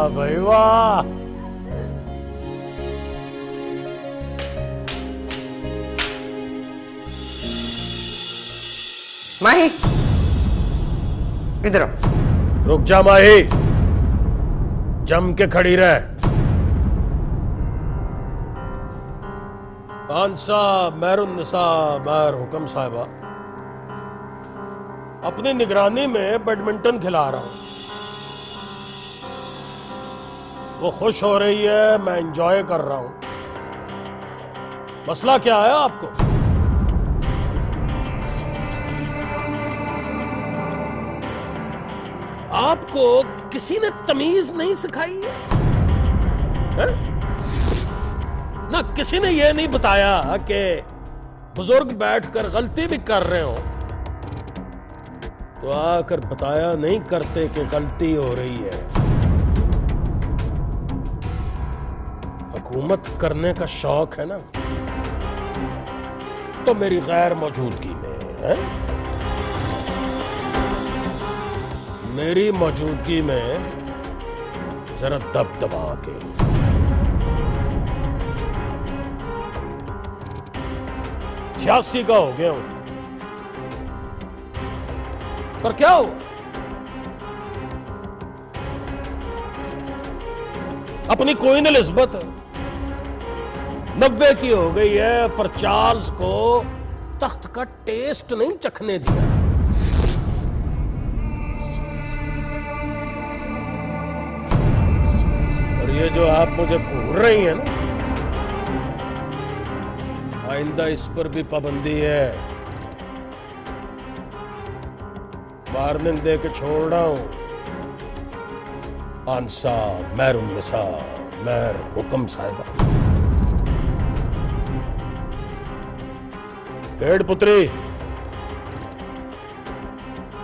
वाह भाई वाह। माही इधर आओ। रुक जा माही, जम के खड़ी रह। आंसा महरुन्निसा महर हुक्म साहिबा, अपनी निगरानी में बैडमिंटन खिला रहा हूं। वो खुश हो रही है, मैं एंजॉय कर रहा हूं। मसला क्या है आपको? आपको किसी ने तमीज नहीं सिखाई है? ना किसी ने यह नहीं बताया कि बुजुर्ग बैठकर गलती भी कर रहे हो तो आकर बताया नहीं करते कि गलती हो रही है। हुकूमत करने का शौक है ना, तो मेरी गैर मौजूदगी में है, मेरी मौजूदगी में जरा दबदबा के। छियासी का हो गया हूं, पर क्या हुआ? अपनी क्वीन एलिजाबेथ 90 की हो गई है, पर चार्ल्स को तख्त का टेस्ट नहीं चखने दिया। और ये जो आप मुझे घूर रही हैं ना, आइंदा इस पर भी पाबंदी है। वार्निंग दे के छोड़ रहा हूं। आंसा महरुन्निसा महर हुक्म साहिबा। खेड़ पुत्री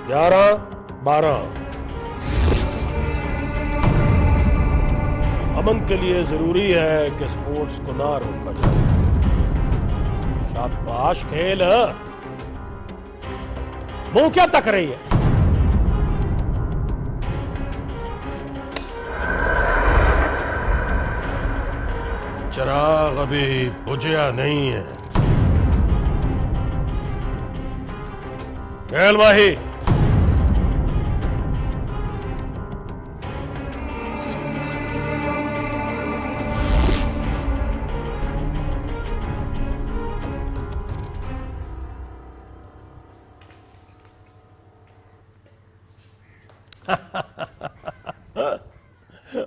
11 12। अमन के लिए जरूरी है कि स्पोर्ट्स को ना रोका जाए। शाबाश खेल। मुंह क्या तक रही है? चिराग अभी बुझिया नहीं है। खेल माही।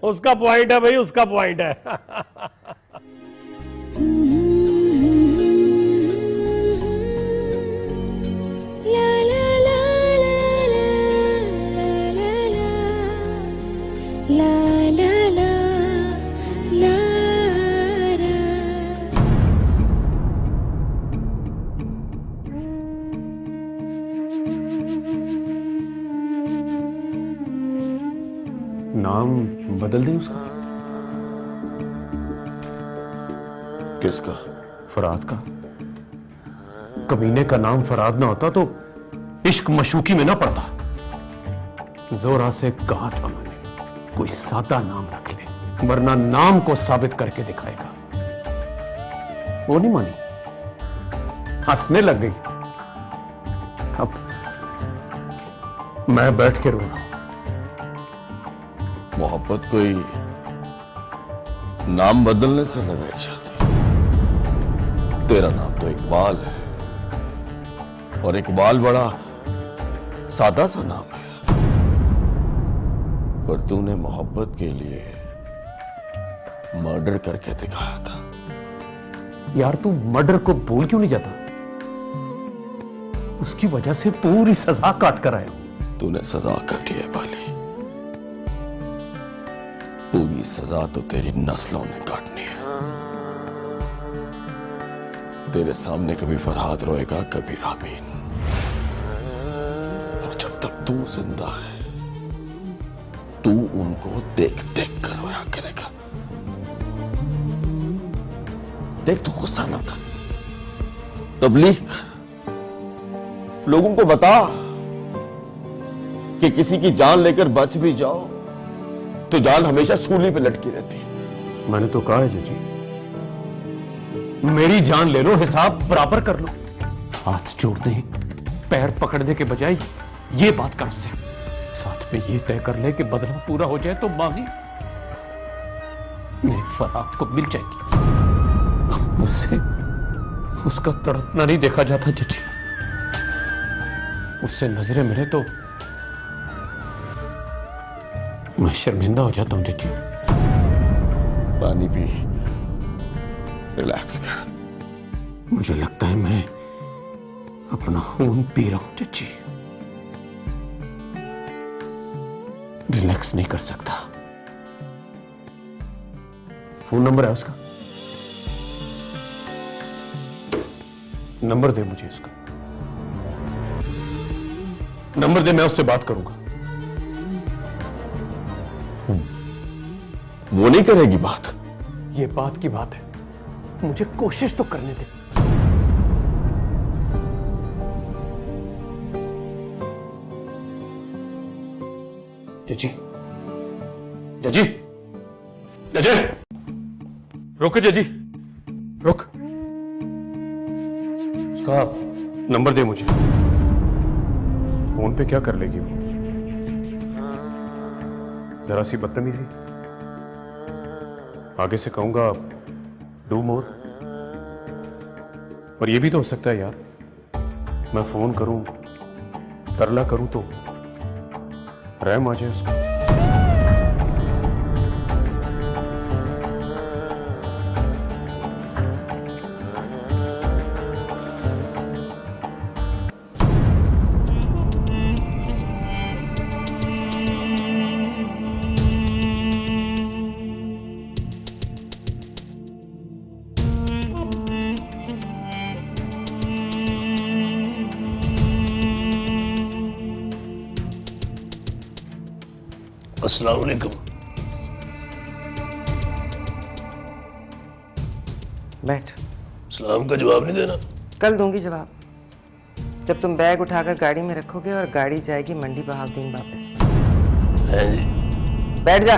उसका पॉइंट है भाई, उसका पॉइंट है। नाम बदल दें उसका? किसका? फराद का। कमीने का नाम फराद ना होता तो इश्क मशूकी में ना पड़ता। जोरा से कहा था मैंने, कोई सादा नाम रख ले, वरना नाम को साबित करके दिखाएगा। वो नहीं मानी, हंसने लग गई। अब मैं बैठ के रो रहा हूं। मोहब्बत कोई नाम बदलने से लगाई जाती। तेरा नाम तो इकबाल है, और इकबाल बड़ा सादा सा नाम है, पर तूने मोहब्बत के लिए मर्डर करके दिखाया था। यार तू मर्डर को भूल क्यों नहीं जाता? उसकी वजह से पूरी सजा काट कर आया। तूने सजा काटी है बाली, पूरी सजा तो तेरी नस्लों ने काटनी है। तेरे सामने कभी फरहाद रोएगा, कभी रामीन, और जब तक तू जिंदा है तू उनको देख देख कर रोया करेगा। देख, तू गुस्सा ना कर, तबलीग कर, लोगों को बता कि किसी की जान लेकर बच भी जाओ तो जान हमेशा सूली पे लटकी रहती है। मैंने तो कहा है जजी, मेरी जान ले लो, हिसाब बराबर कर लो। हाथ जोड़ते ही पैर पकड़ने के बजाय ये बात कर उससे, साथ में ये तय कर ले कि बदला पूरा हो जाए तो मांगी मेरी फराद को मिल जाएगी। उससे उसका तड़पना नहीं देखा जाता जजी, उससे नजरें मिले तो मैं शर्मिंदा हो जाता हूं जजी। पानी पी, रिलैक्स कर। मुझे लगता है मैं अपना खून पी रहा हूं जजी, रिलैक्स नहीं कर सकता। फोन नंबर है उसका? नंबर दे मुझे उसका, नंबर दे, मैं उससे बात करूंगा। वो नहीं करेगी बात। ये बात की बात है, मुझे कोशिश तो करने दे। जजी, जजी, जजी, रुक जजी, रुक। उसका नंबर दे मुझे। फोन पे क्या कर लेगी वो? जरा सी बदतमीजी। आगे से कहूंगा डू मोर। और ये भी तो हो सकता है यार, मैं फोन करूं, तरला करूं तो रहम आ जाए उसको। अस्सलाम वालेकुम। बैठ। सलाम का जवाब नहीं देना? कल दूंगी जवाब, जब तुम बैग उठाकर गाड़ी में रखोगे और गाड़ी जाएगी मंडी बहाउद्दीन वापस। है जी। बैठ जा।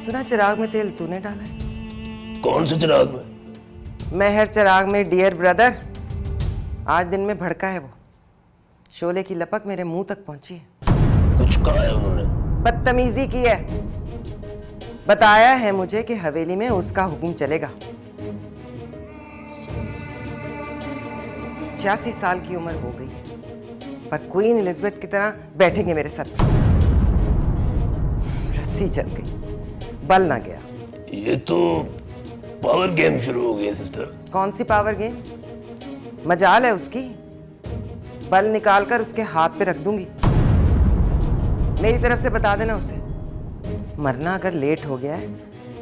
सुना चिराग में तेल तूने डाला है? कौन से चिराग में? मेहर चिराग में डियर ब्रदर। आज दिन में भड़का है वो, शोले की लपक मेरे मुंह तक पहुंची है। कुछ कहा है उन्होंने? बदतमीजी की है। बताया है मुझे कि हवेली में उसका हुक्म चलेगा। 86 साल की उम्र हो गई है, पर क्वीन एलिजाबेथ की तरह बैठेंगे मेरे सर पे। रस्सी चल गई, बल ना गया। ये तो पावर गेम शुरू हो गई है सिस्टर। कौन सी पावर गेम? मजाल है उसकी, बल निकालकर उसके हाथ पे रख दूंगी। मेरी तरफ से बता देना उसे, मरना अगर लेट हो गया है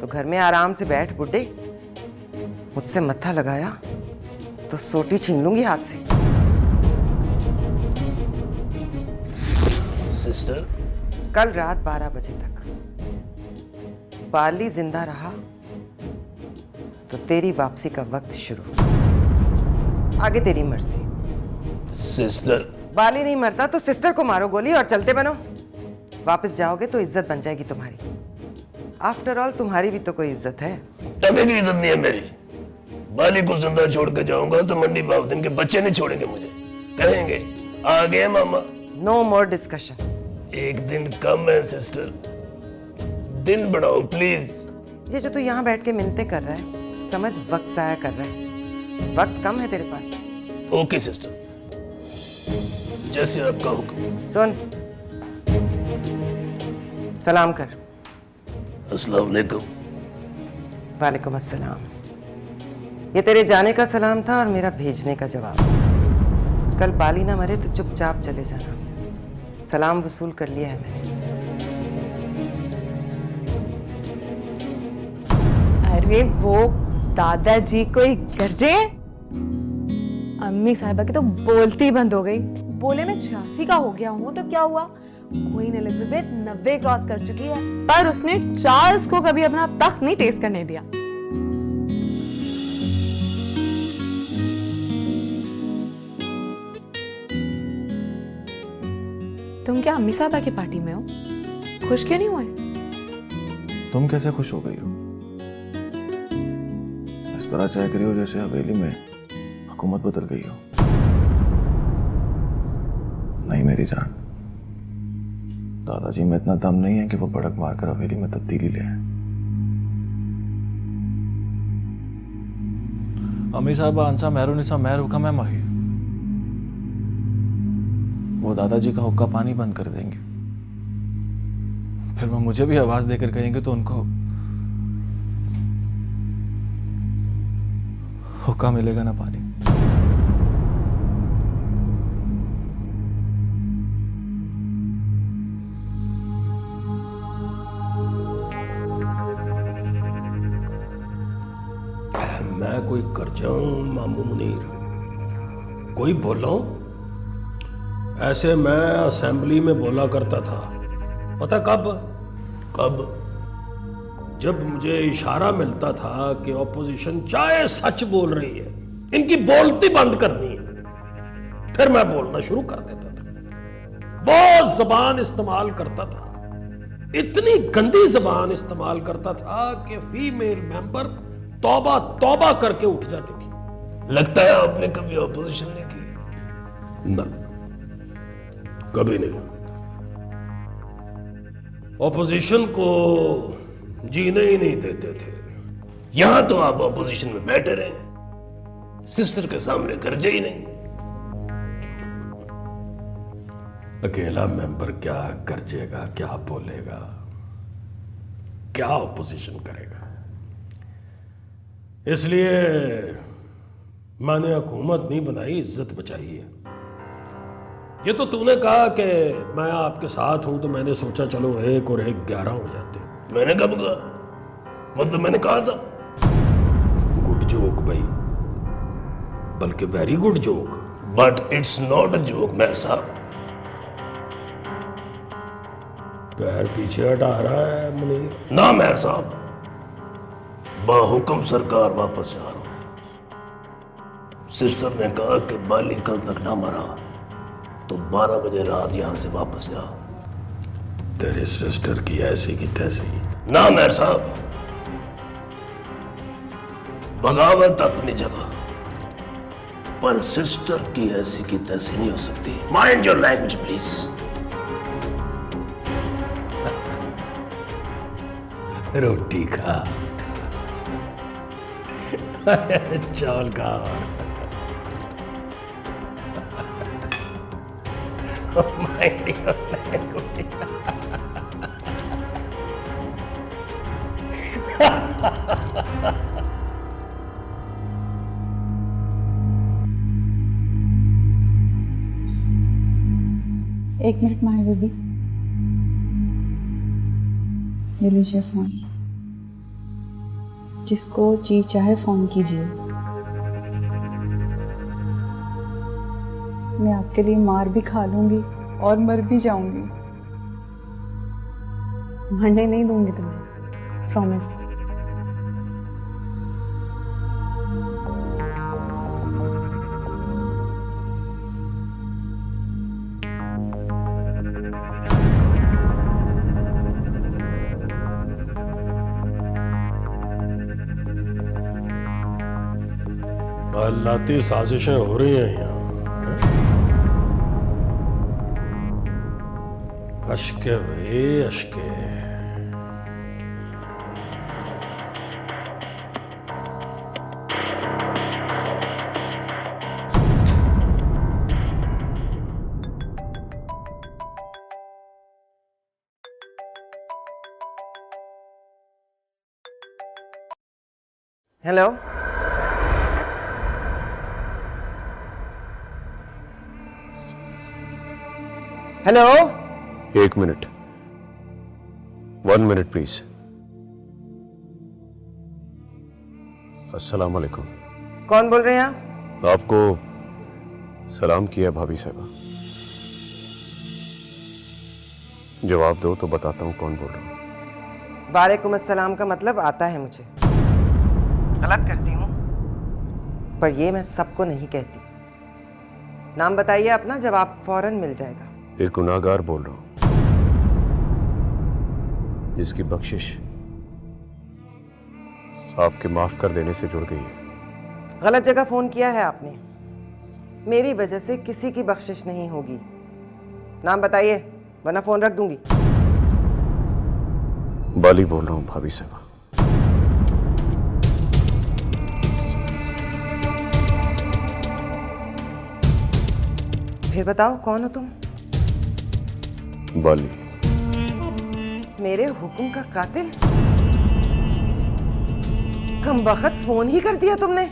तो घर में आराम से बैठ बुड्ढे। मुझसे मत्था लगाया तो सोटी छीन लूंगी हाथ से। सिस्टर, कल रात 12 बजे तक बाली जिंदा रहा तो तेरी वापसी का वक्त शुरू, आगे तेरी मर्जी। सिस्टर, बाली नहीं मरता तो सिस्टर को मारो गोली और चलते बनो। वापस जाओगे तो इज्जत बन जाएगी तुम्हारी। आफ्टर ऑल तुम्हारी भी तो कोई इज्जत है। टबे की इज्जत नहीं है मेरी। बाली को जिंदा छोड़ के जाऊंगा तो मंडी बहाउद्दीन के बच्चे नहीं छोड़ेंगे मुझे, कहेंगे आ गए मामा। No more discussion. एक दिन कम है सिस्टर, दिन बढ़ाओ प्लीज। ये जो तू यहाँ बैठ के मिन्नतें कर रहा है, समझ वक्त जाया कर रहा है। वक्त कम है तेरे पास। ओके सिस्टर, जैसे आपका हुक्म। सुन, सलाम कर। अस्सलाम वालेकुम। वालेकुम अस्सलाम। ये तेरे जाने का सलाम था और मेरा भेजने का जवाब। कल बाली ना मरे तो चुपचाप चले जाना। सलाम वसूल कर लिया है मैंने। अरे वो दादाजी कोई गरजे हैं? अम्मी साहिबा की तो बोलती बंद हो गई। बोले मैं 86 का हो गया हूँ तो क्या हुआ? क्वीन एलिजाबेथ 90 क्रॉस कर चुकी है, पर उसने चार्ल्स को कभी अपना तख्त नहीं टेस्ट करने दिया। तुम क्या अम्मी साहबा की पार्टी में हो? खुश क्यों नहीं हुए? तुम कैसे खुश हो गई हो? इस तरह चहक रही हो जैसे हवेली में हुकूमत बदल गई हो। नहीं मेरी जान, दादाजी में इतना दम नहीं है कि वो भड़क मारकर हवेली में तब्दीली ले आए। अम्मी साहबा अंसा महरो निसा महर हुक्म है माही, वो दादाजी का हुक्का पानी बंद कर देंगे। फिर वो मुझे भी आवाज देकर कहेंगे तो उनको हुक्का मिलेगा ना पानी। मैं कोई कर जाऊं मामू मुनीर, कोई बोला हूं? ऐसे मैं असेंबली में बोला करता था, पता कब? जब मुझे इशारा मिलता था कि ऑपोजिशन चाहे सच बोल रही है, इनकी बोलती बंद करनी है, फिर मैं बोलना शुरू कर देता था। बहुत जबान इस्तेमाल करता था, इतनी गंदी जबान इस्तेमाल करता था कि फीमेल मेंबर तौबा तौबा करके उठ जाती थी। लगता है आपने कभी ऑपोजिशन नहीं की? ना, कभी नहीं। ऑपोजिशन को जीने ही नहीं देते थे। यहां तो आप ऑपोजिशन में बैठे रहे, सिस्टर के सामने गरजे ही नहीं। अकेला मेंबर क्या गरजेगा, क्या बोलेगा, क्या ऑपोजिशन करेगा? इसलिए मैंने हुकूमत नहीं बनाई, इज्जत बचाई है। ये तो तूने कहा कि मैं आपके साथ हूं, तो मैंने सोचा चलो 1 और 1 11 हो जाते। मैंने कब कहा? मतलब मैंने कहा था? गुड जोक भाई, बल्कि very good joke. But it's not a joke Mehar साहब। पैर पीछे हटा रहा है मुनीर। ना मेहर साहब, बाहुकम सरकार वापस आ रहा हूं। सिस्टर ने कहा कि बाली कल तक ना मरा तो 12 बजे रात यहां से वापस जा। तेरे सिस्टर की ऐसी की तैसी। ना मेहर साहब, बगावत अपनी जगह, पर सिस्टर की ऐसी की तैसी नहीं हो सकती। Mind your language please. रोटी खा, चावल खा। Mind your language. एक मिनट माही बेबी, ये लीजिए फोन, जिसको जी चाहे फोन कीजिए। मैं आपके लिए मार भी खा लूंगी और मर भी जाऊंगी। मरने नहीं दूंगी तुम्हें, प्रॉमिस। अल्लाती साजिशें हो रही हैं यहाँ। अश्के भाई Ashke. Hello, hello. 1 minute, 1 minute please. अस्सलाम वालेकुम। कौन बोल रहे हैं आप? आपको सलाम किया है भाभी साहबा। जवाब दो तो बताता हूं कौन बोल रहा हूं। वालेकुम अस्सलाम का मतलब आता है मुझे। गलत करती हूँ, पर ये मैं सबको नहीं कहती। नाम बताइए अपना, जवाब फौरन मिल जाएगा। एक गुनाहगार बोल रहा हूं जिसकी बख्शिश आपके माफ कर देने से जुड़ गई है। गलत जगह फोन किया है आपने। मेरी वजह से किसी की बख्शिश नहीं होगी। नाम बताइए वरना फोन रख दूंगी। बाली बोल रहा हूं भाभी साहब। फिर बताओ कौन हो तुम? बाली। मेरे हुक्म का कातिल? कमबख्त फोन ही कर दिया तुमने। ये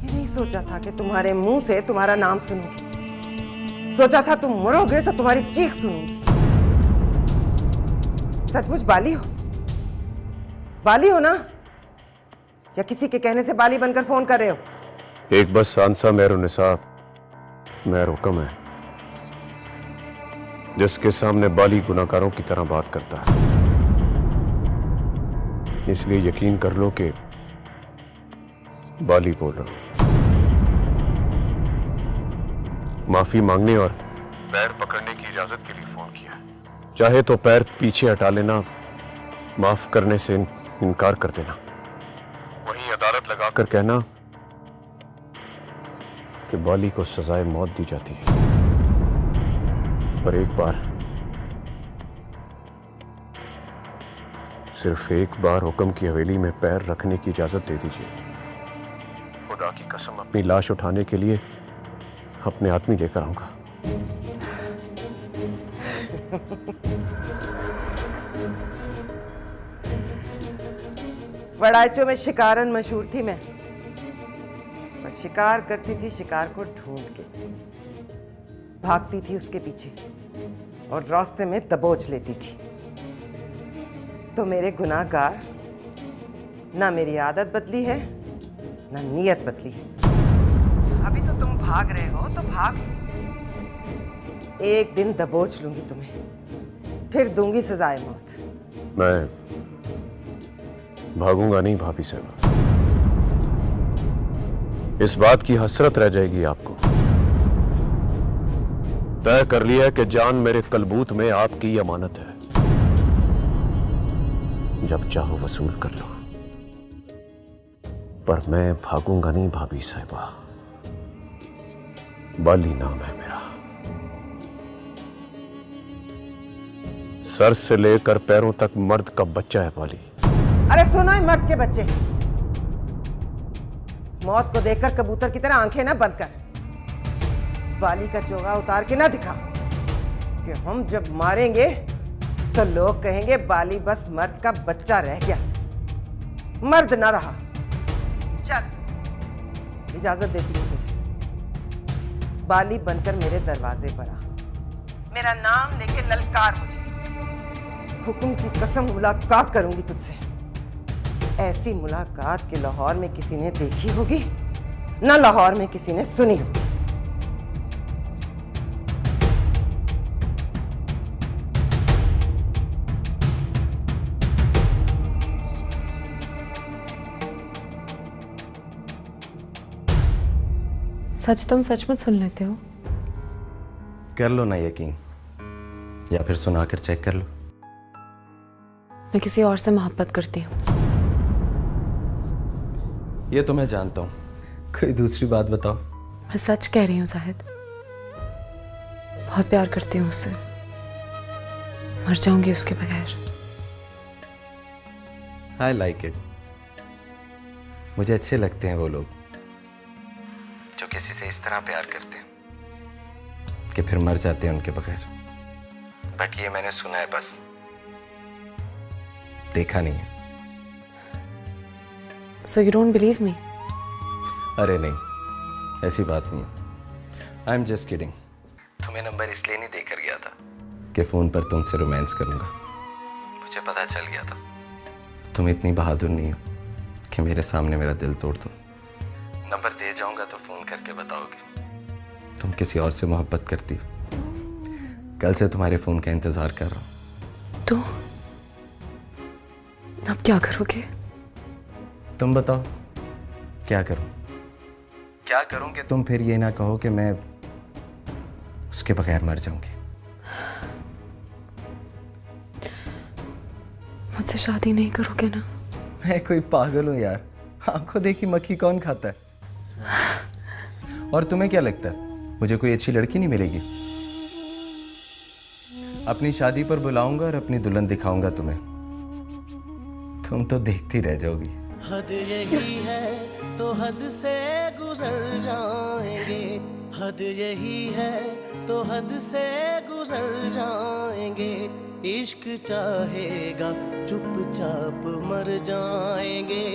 नहीं सोचा था कि तुम्हारे मुंह से तुम्हारा नाम सुनूंगी। सोचा था तुम मरोगे तो तुम्हारी चीख सुनूंगी। सचमुच बाली हो? बाली हो ना? या किसी के कहने से बाली बनकर फोन कर रहे हो? एक बस आंसा मेहरुनिसा मेहर हुक्म है जिसके सामने बाली गुनाहगारों की तरह बात करता है। इसलिए यकीन कर लो कि बाली बोल रहा हूं। माफी मांगने और पैर पकड़ने की इजाजत के लिए फोन किया। चाहे तो पैर पीछे हटा लेना, माफ करने से इनकार कर देना। वहीं अदालत लगाकर कहना कि बाली को सजाए मौत दी जाती है। पर एक बार, सिर्फ एक बार हुक्म की हवेली में पैर रखने की इजाजत दे दीजिए। खुदा की कसम अपनी लाश उठाने के लिए अपने आदमी लेकर आऊंगा। बड़ाइचों में शिकारन मशहूर थी मैं। पर शिकार करती थी शिकार को ढूंढ के, भागती थी उसके पीछे और रास्ते में दबोच लेती थी। तो मेरे गुनाहगार, ना मेरी आदत बदली है ना नीयत बदली है। अभी तो तुम भाग रहे हो तो भाग। एक दिन दबोच लूंगी तुम्हें, फिर दूंगी सजाए मौत। मैं भागूंगा नहीं भाभी साहब। इस बात की हसरत रह जाएगी आपको। तय कर लिया है कि जान मेरे कलबूत में आपकी अमानत है। जब चाहो वसूल कर लो, पर मैं भागूंगा नहीं भाभी साहिबा। बाली नाम है मेरा। सर से लेकर पैरों तक मर्द का बच्चा है बाली। अरे सुनो है मर्द के बच्चे, मौत को देखकर कबूतर की तरह आंखें ना बंद कर। बाली का चोगा उतार के ना दिखा कि हम जब मारेंगे तो लोग कहेंगे बाली बस मर्द का बच्चा रह गया, मर्द ना रहा। चल, इजाजत देती हूं तुझे। बाली बनकर मेरे दरवाजे पर आ, मेरा नाम लेके ललकार मुझे। हुक्म की कसम मुलाकात करूंगी तुझसे। ऐसी मुलाकात के लाहौर में किसी ने देखी होगी ना लाहौर में किसी ने सुनी होगी। सच तुम सचमुच सुन लेते हो? कर लो ना यकीन, या फिर सुनाकर चेक कर लो। मैं किसी और से मोहब्बत करती हूँ। ये तो मैं जानता हूँ, कोई दूसरी बात बताओ। मैं सच कह रही हूँ जाहिद, बहुत प्यार करती हूँ उससे। मर जाऊंगी उसके बगैर। I like it. मुझे अच्छे लगते हैं वो लोग जो किसी से इस तरह प्यार करते हैं कि फिर मर जाते हैं उनके बगैर। बट ये मैंने सुना है, बस देखा नहीं है। So you don't believe me? अरे नहीं, ऐसी बात नहीं है। I am just kidding. तुम्हें नंबर इसलिए नहीं देकर गया था कि फोन पर तुमसे रोमांस करूंगा। मुझे पता चल गया था तुम इतनी बहादुर नहीं हो कि मेरे सामने मेरा दिल तोड़ दो। नंबर दे जाऊंगा तो फोन करके बताओगे तुम किसी और से मोहब्बत करती हो। कल से तुम्हारे फोन का इंतजार कर रहा हूं। तो अब क्या करोगे? तुम बताओ क्या करूं? क्या करूं कि तुम फिर ये ना कहो कि मैं उसके बगैर मर जाऊंगी। मुझसे शादी नहीं करोगे ना? मैं कोई पागल हूं यार, आंखों देखी मक्खी कौन खाता है? और तुम्हें क्या लगता है मुझे कोई अच्छी लड़की नहीं मिलेगी? अपनी शादी पर बुलाऊंगा और अपनी दुल्हन दिखाऊंगा तुम्हें, तुम तो देखती रह जाओगी। हद यही है तो हद से गुजर जाएंगे, हद यही है तो हद से गुजर जाएंगे, इश्क चाहेगा चुपचाप मर जाएंगे,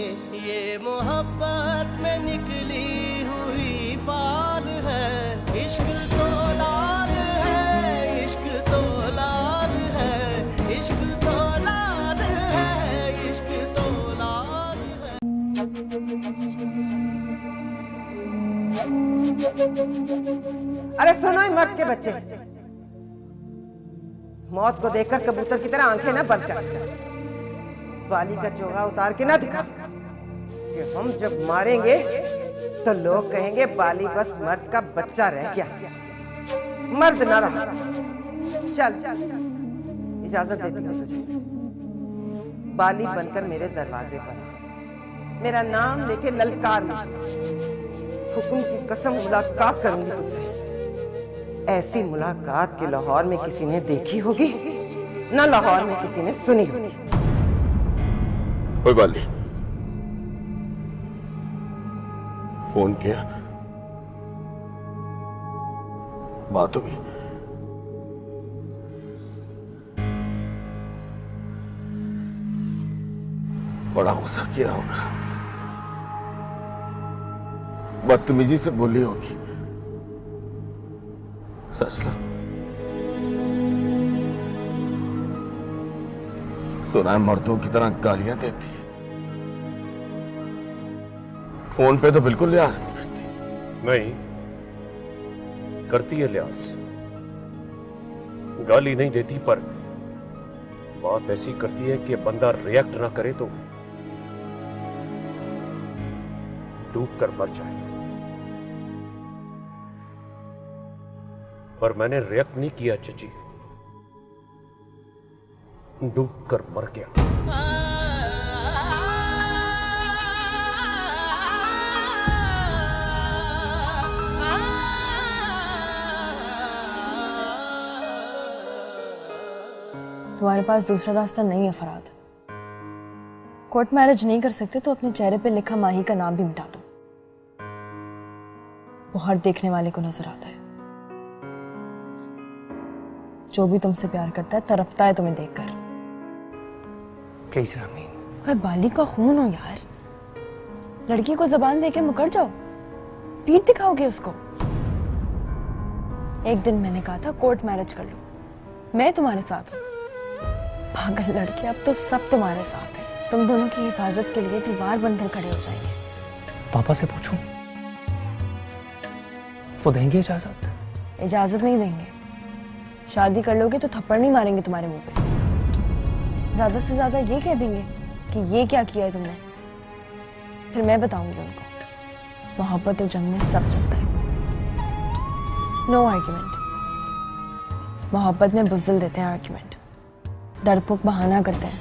ये मोहब्बत में निकली हुई फाल है, इश्क तो लाल है, इश्क तो लाल है, इश्क तो लाल है, इश्क तो लाल है। अरे सुनो ही मर्द के बच्चे, मौत को देखकर कबूतर की तरह आंखें ना बंद कर, बाली का चोगा उतार के ना दिखा कि हम जब मारेंगे तो लोग कहेंगे बाली बस मर्द का बच्चा रह गया, मर्द ना रहा। चल इजाजत देती हूँ तुझे, बाली बनकर मेरे दरवाजे पर मेरा नाम लेके ललकार में हुक्म की कसम मुलाकात करूंगी तुझसे। ऐसी मुलाकात के लाहौर में किसी ने देखी होगी ना लाहौर में किसी ने सुनी होगी। ओए बाली, फोन किया, बात होगी? बड़ा गुस्सा किया होगा, बदतमीजी से बोली होगी, सच ला। सुना है मर्दों की तरह गालियां देती है, फोन पे तो बिल्कुल लिहाज नहीं करती। नहीं करती है लिहाज, गाली नहीं देती पर बात ऐसी करती है कि बंदा रिएक्ट ना करे तो डूब कर मर जाए। पर मैंने रिएक्ट नहीं किया चची, डूब कर मर गया। तुम्हारे पास दूसरा रास्ता नहीं है फराद। कोर्ट मैरिज नहीं कर सकते तो अपने चेहरे पे लिखा माही का नाम भी मिटा दो, वो हर देखने वाले को नजर आता है। जो भी तुमसे प्यार करता है तड़पता है तुम्हें देखकर। प्लीज रामीन, भाई बाली का खून हो यार, लड़की को जबान देके मुकर जाओ, पीठ दिखाओगे उसको। एक दिन मैंने कहा था कोर्ट मैरिज कर लो, मैं तुम्हारे साथ हूँ। पागल लड़के, अब तो सब तुम्हारे साथ है, तुम दोनों की हिफाजत के लिए दीवार बनकर खड़े हो जाएंगे। पापा से पूछूं, वो देंगे इजाजत? इजाजत नहीं देंगे, शादी कर लोगे तो थप्पड़ नहीं मारेंगे तुम्हारे मुंह पे, ज्यादा से ज्यादा ये कह देंगे कि ये क्या किया है तुमने, फिर मैं बताऊंगी उनको। मोहब्बत और जंग में सब चलता है, नो आर्ग्यूमेंट। मोहब्बत में बुज़दिल देते हैं आर्ग्यूमेंट, डरपोक बहाना करते हैं,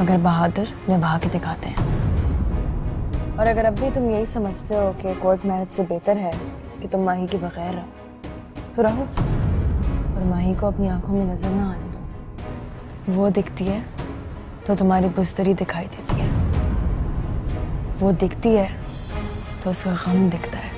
मगर बहादुर निभा के दिखाते हैं। और अगर अब भी तुम यही समझते हो कि कोर्ट मैरिज से बेहतर है कि तुम माही के बगैर रहो तो रहो, और माही को अपनी आंखों में नजर ना आने दो। वो दिखती है तो तुम्हारी बुज़दरी दिखाई देती है, वो दिखती है तो उसका गम दिखता है।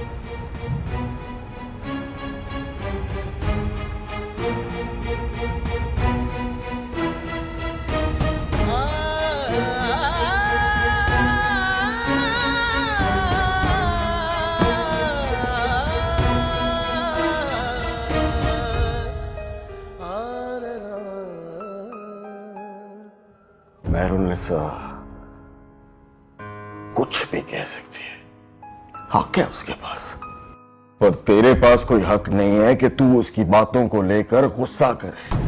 मेहरुन्निसा कुछ भी कह सकती है, हक है उसके पास, पर तेरे पास कोई हक नहीं है कि तू उसकी बातों को लेकर गुस्सा करे,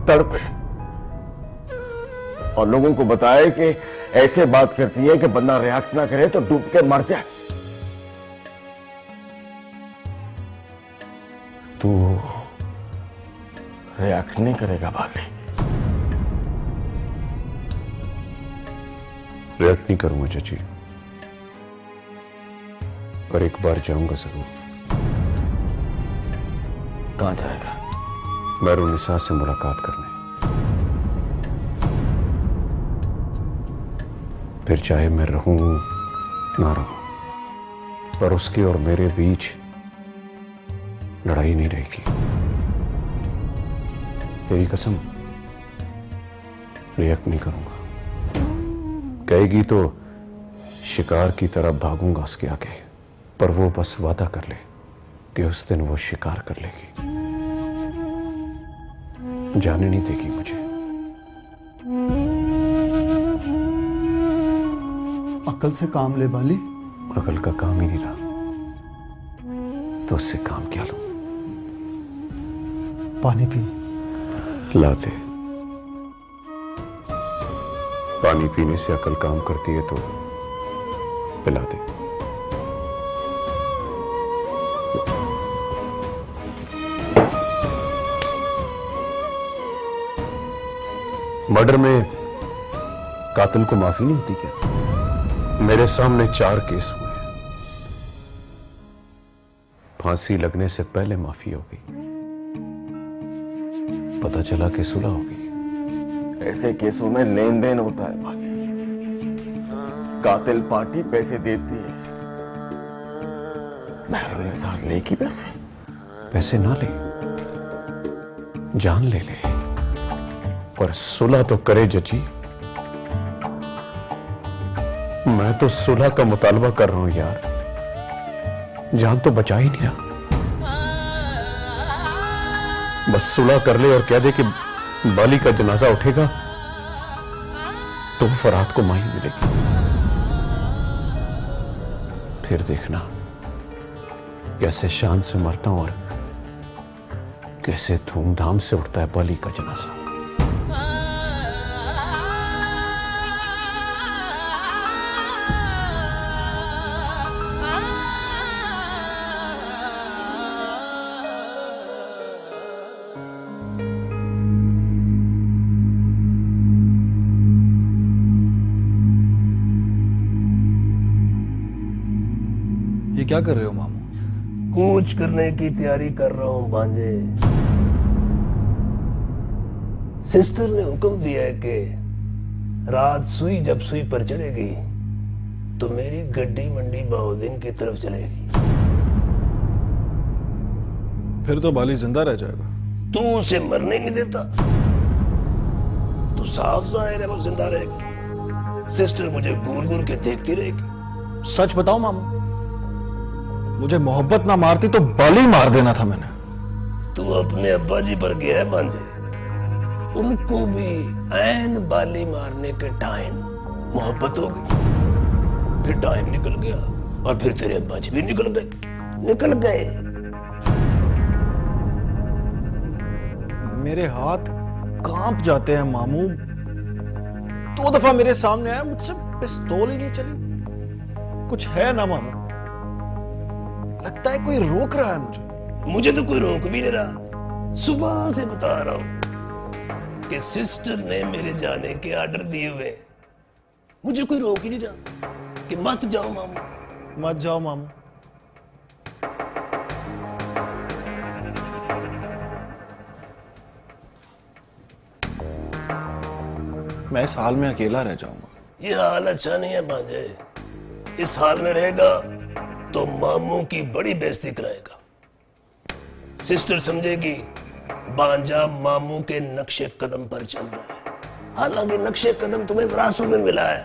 तड़पे और लोगों को बताए कि ऐसे बात करती है कि बंदा रिएक्ट ना करे तो डूब के मर जाए। तू रिएक्ट नहीं करेगा बाली? रिएक्ट नहीं करूंगा चाची, पर एक बार जाऊंगा जरूर। कहां जाएगा? मैरूनिसा से मुलाकात करने। फिर चाहे मैं रहूं ना रहूं, पर उसके और मेरे बीच लड़ाई नहीं रहेगी। तेरी कसम, रिएक्ट नहीं करूंगा। कहेगी तो शिकार की तरह भागूंगा उसके आगे, पर वो बस वादा कर ले कि उस दिन वो शिकार कर लेगी, जाने नहीं देगी मुझे। अकल से काम ले बाली। अकल का काम ही नहीं रहा तो उससे काम क्या लूं? पानी पी। लाते। पानी पीने से अकल काम करती है तो पिला दे। मर्डर में कातिल को माफी नहीं होती क्या? मेरे सामने 4 केस हुए हैं, फांसी लगने से पहले माफी हो गई, पता चला कि सुलह हो गई। ऐसे केसों में लेन देन होता है बाली। कातिल पार्टी पैसे देती है, मैरूनिसा लेगी पैसे। पैसे ना ले, जान ले ले, पर सुलह तो करे जजी। मैं तो सुलह का मुतालबा कर रहा हूं यार, जान तो बचा ही नहीं रहा। बस सुलह कर ले और कह दे कि बाली का जनाजा उठेगा तो फराद को माही मिलेगी। फिर देखना कैसे शान से मरता हूं और कैसे धूमधाम से उठता है बाली का जनाजा। ये क्या कर रहे हो मामू? कूच करने की तैयारी कर रहा हूं भांजे। सिस्टर ने हुक्म दिया है कि रात सुई जब सुई पर चलेगी तो मेरी गड्डी मंडी बहुदीन की तरफ चलेगी। फिर तो बाली जिंदा रह जाएगा। तू उसे मरने नहीं देता तो साफ जाहिर है वो जिंदा रहेगा। सिस्टर मुझे घूर घूर के देखती रहेगी। सच बताओ मामू, मुझे मोहब्बत ना मारती तो बाली मार देना था मैंने। तू अपने अब्बा जी पर गया है भांजे, उनको भी ऐन बाली मारने के टाइम मोहब्बत हो गई, फिर टाइम निकल गया और फिर तेरे अब्बा जी भी निकल गए। मेरे हाथ कांप जाते हैं मामू। 2 दफा मेरे सामने आया, मुझसे पिस्तौल ही नहीं चली। कुछ है ना मामू? लगता है कोई रोक रहा है मुझे तो कोई रोक भी नहीं रहा। सुबह से बता रहा हूं कि सिस्टर ने मेरे जाने के आर्डर दिए हुए, मुझे कोई रोक ही नहीं रहा कि मत जाओ मामू। मत जाओ मामू। मैं इस हाल में अकेला रह जाऊंगा। ये हाल अच्छा नहीं है भांजे। इस हाल में रहेगा तो मामू की बड़ी बेइज्जती कराएगा। सिस्टर समझेगी बांजा मामू के नक्शे कदम पर चल रहा है, हालांकि नक्शे कदम तुम्हें विरासत में मिला है।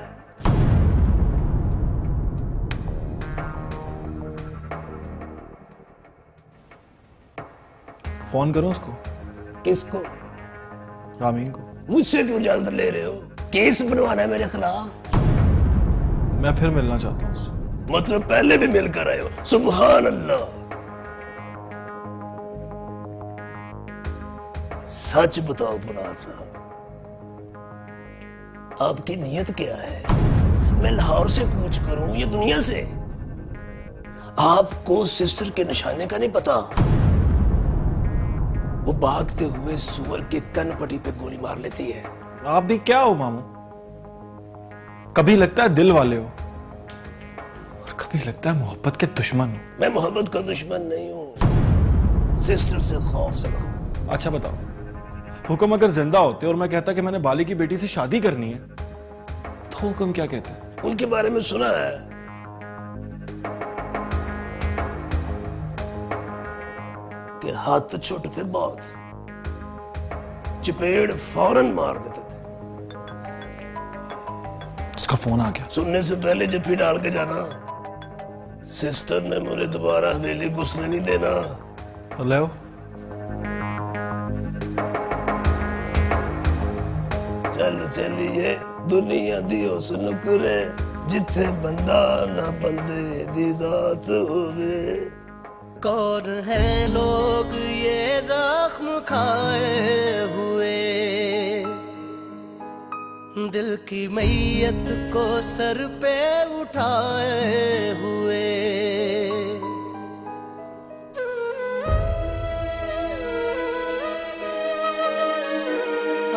फोन करो उसको। किसको? रामीन को। मुझसे क्यों इजाजत ले रहे हो? केस बनवाना है मेरे खिलाफ? मैं फिर मिलना चाहता हूँ उससे। मतलब पहले भी मिलकर आए हो? सुभान अल्लाह। सच बताओ फराद साहब, आपकी नीयत क्या है? मैं लाहौर से कूच करूं या दुनिया से? आपको सिस्टर के निशाने का नहीं पता? वो भागते हुए सुअर के कनपटी पे गोली मार लेती है। आप भी क्या हो मामू, कभी लगता है दिल वाले हो और कभी लगता है मोहब्बत के दुश्मन हो। मैं मोहब्बत का दुश्मन नहीं हूं, सिस्टर से खौफ सना। अच्छा बताओ, हुक्म अगर जिंदा होते और मैं कहता कि मैंने बाली की बेटी से शादी करनी है तो हुक्म क्या कहते हैं? उनके बारे में सुना है कि हाथ तो छोटे थे बहुत, चपेड़ फौरन मार देते थे। उसका फोन आ गया। सुनने से पहले जफ्फी डाल के जाना, सिस्टर ने मुझे दोबारा हवेली घुसने नहीं देना। हेलो, चल चलिए दुनिया दियो सुनुकरे, जिथे बंदा ना बंदे दी जात होवे। कौन है लोग ये जख्म खाए हुए, दिल की मैयत को सर पे उठाए हुए।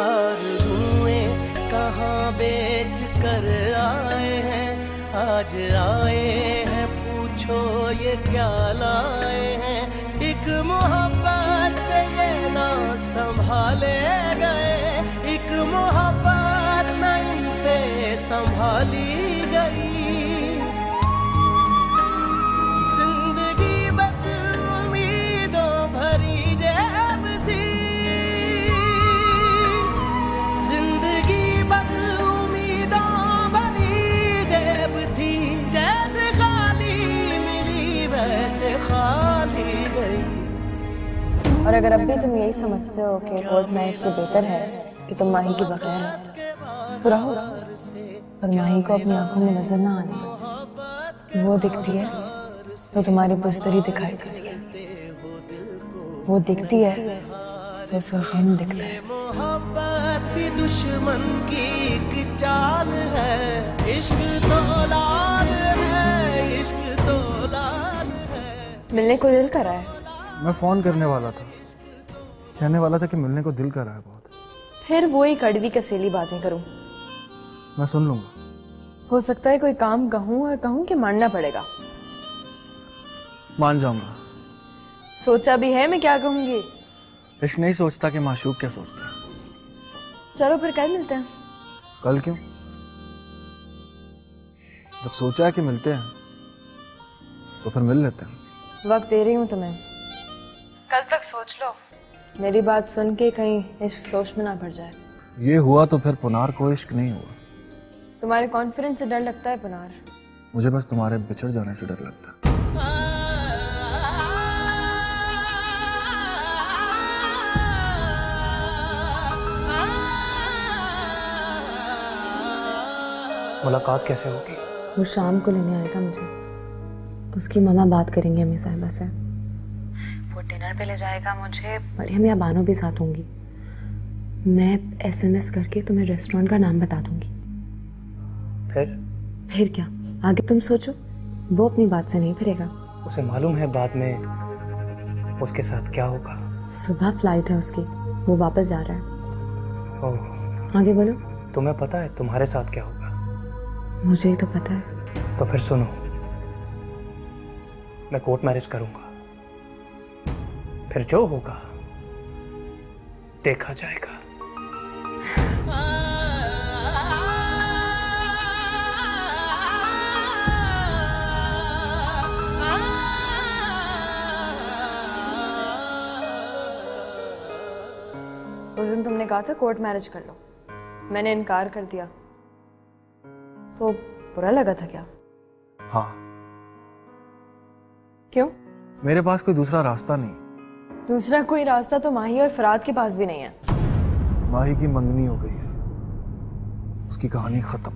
आरज़ुएं कहाँ बेच कर आए हैं, आज आए हैं पूछो ये क्या लाए हैं। एक मोहब्बत से ये ना संभाले गए, एक मोहब्बत न इनसे संभाली गई। जिंदगी बस उम्मीदों भरी जेब थी, जिंदगी बस उम्मीदों भरी जेब थी। जैसे खाली मिली वैसे खाली गई। और अगर अब भी तुम यही समझते हो कि कोर्ट मैरिज से बेहतर है कि तुम माही के बगैर हो, तो रहो, पर माही को अपनी आंखों में नजर ना आने दो। वो दिखती है तो तुम्हारी बुस्तरी दिखाई देती है, वो दिखती है तो उसका गम दिखता है। मोहब्बत भी दुश्मन की एक चाल है, इश्क तो लाल है, इश्क तो लाल है। मिलने को दिल करा है? मैं फोन करने वाला था, कहने वाला था कि मिलने को दिल कर रहा है बहुत। फिर वही कड़वी कसेली बातें करूं? मैं सुन लूंगा। हो सकता है कोई काम कहूं और कहूं कि मानना पड़ेगा। मान जाऊंगा। सोचा भी है मैं क्या कहूंगी? इश्क नहीं सोचता कि माशूक क्या सोचता है। चलो फिर कल मिलते हैं। कल क्यों? जब सोचा है कि मिलते हैं तो फिर मिल लेते हैं। वक्त दे रही हूँ तुम्हें, कल तक सोच लो। मेरी बात सुन के कहीं इश्क सोच में ना पड़ जाए। ये हुआ तो फिर पुनार को इश्क नहीं हुआ। तुम्हारे कॉन्फिडेंस से डर लगता है पुनार। मुझे बस तुम्हारे बिछड़ जाने से डर लगता है। मुलाकात कैसे होगी? वो शाम को लेने आएगा मुझे, उसकी मामा बात करेंगे अम्मी साहिबा से। वो डिनर पे ले जाएगा मुझे, मरियम या बानो भी साथ होंगी। मैं SMS करके तुम्हें रेस्टोरेंट का नाम बता दूंगी। फिर क्या, आगे तुम सोचो। वो अपनी बात से नहीं फिरेगा। उसे मालूम है बाद में उसके साथ क्या होगा? सुबह फ्लाइट है उसकी, वो वापस जा रहा है। ओह, आगे बोलो। तुम्हें पता है तुम्हारे साथ क्या होगा? मुझे ही तो पता है। तो फिर सुनो, मैं कोर्ट मैरिज करूंगा, फिर जो होगा देखा जाएगा। उस दिन तुमने कहा था कोर्ट मैरिज कर लो, मैंने इनकार कर दिया, तो बुरा लगा था क्या? हाँ। क्यों? मेरे पास कोई दूसरा रास्ता नहीं। दूसरा कोई रास्ता तो माही और फराद के पास भी नहीं है। माही की मंगनी हो गई है, उसकी कहानी खत्म।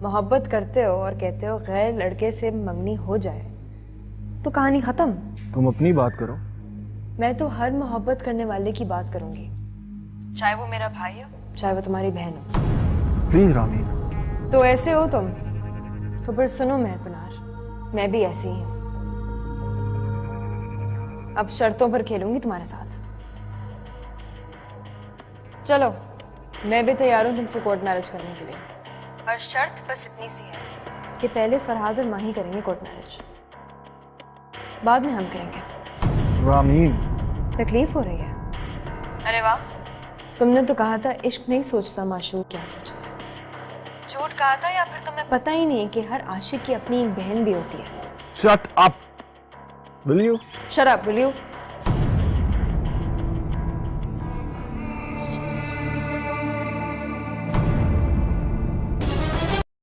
मोहब्बत करते हो और कहते हो गैर लड़के से मंगनी हो जाए तो कहानी खत्म। तुम अपनी बात करो। मैं तो हर मोहब्बत करने वाले की बात करूंगी, चाहे वो मेरा भाई हो चाहे वो तुम्हारी बहन हो। प्लीज रामी। तो ऐसे हो तुम तो फिर सुनो मैं पुनार, मैं भी ऐसी ही हूं। अब शर्तों पर खेलूंगी तुम्हारे साथ। चलो, मैं भी तैयार हूँ तुमसे कोर्ट मैरिज करने के लिए, और शर्त बस इतनी सी है कि पहले फरहाद और माही करेंगे कोर्ट मैरिज, बाद में हम करेंगे। रामीन, तकलीफ हो रही है? अरे वाह, तुमने तो कहा था इश्क नहीं सोचता माशूक क्या सोचता। झूठ कहा था या फिर तुम्हें पता ही नहीं कि हर आशिक की अपनी एक बहन भी होती है? Shut up, will you? Shut up, will you?